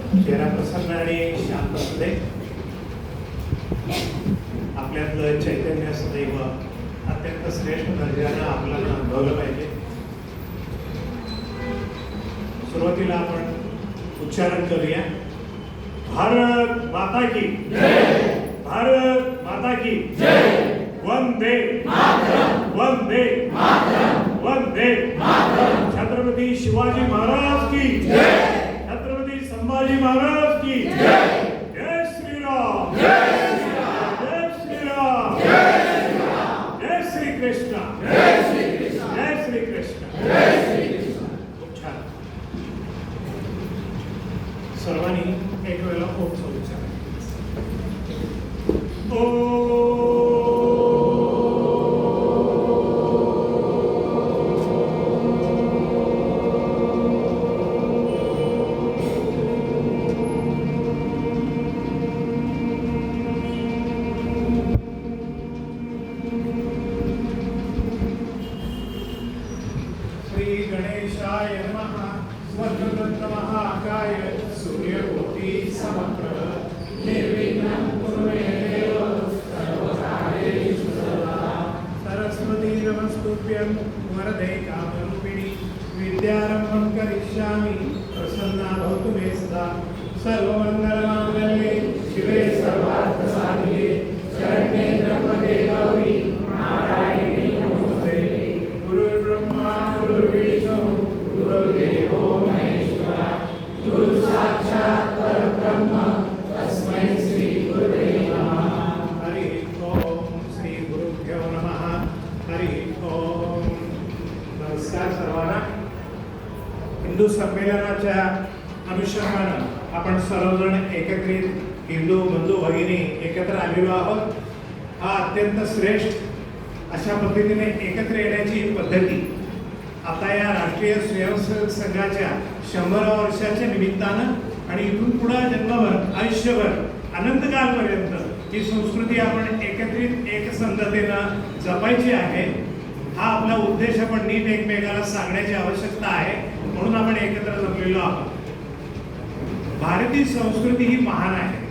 चेहरा प्रसन्न आणि शांत असू दे. आपल्यातलं चैतन्य सदैव अत्यंत श्रेष्ठ दर्जानं आपल्याला अनुभवलं पाहिजे. सुरुवातीला आपण उच्चारण करूया. भारत माता की जय. भारत माता की जय. वंदे मातरम. वंदे मातरम. वंदे मातरम. छत्रपती शिवाजी महाराज की जय. छत्रपती संभाजी महाराज की जय. जय श्रीराम. जय श्रीराम. जय श्रीराम. जय श्रीराम. जय श्री कृष्ण. जय श्री कृष्ण. जय श्री कृष्ण. जय श्री कृष्ण. खूप छान. सर्वांनी एक वेळेला खूप उच्चार. श्री गणेशाय नमः. वक्रतुंड महाकाय सूर्यकोटि समप्रभ निर्विघ्नं कुरु मे देव सर्वकार्येषु सर्वदा. सरस्वती नमस्तुभ्यं वरदे कामरूपिणि विद्यारम्भं करिष्यामि प्रसन्ना भवतु मे सदा. सर्वमङ्गलमाङ्गल्ये शिवे सर्वार्थसाधिके शरण्ये त्र्यम्बके गौरी नारायणी नमोस्तुते. गुरुर्ब्रह्मा गुरुर्विष्णु गुरुर्देवो महेश्वरः. गुरु साक्षात् परब्रह्म तस्मै श्री गुरुवे नमः. हरि ओम. श्री गुरुभ्यो नमः. हरि ओम. नमस्कार सर्वांना. हिंदू संमेलनाच्या अनुषंगानं आपण सर्वजण एकत्रित हिंदू बंधू भगिनी एकत्र आलेलो आहोत. हा अत्यंत श्रेष्ठ अशा पद्धतीने एकत्र येण्याची पद्धती आता या राष्ट्रीय स्वयंसेवक संघाच्या 100व्या वर्षाच्या निमित्तानं आणि इथून पुढे जन्मभर आयुष्यभर अनंतकालपर्यंत ही संस्कृती आपण एकत्रित एकसंधतेनं जपायची आहे. हा आपला उद्देश आपण नीट एकमेकाला सांगण्याची आवश्यकता आहे. म्हणून आपण एकत्र जमलेलो आहोत. भारतीय संस्कृती ही महान आहे.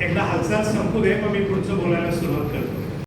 एकदा हालचाल संपू दे, पण मी पुढचं बोलायला सुरुवात करतो.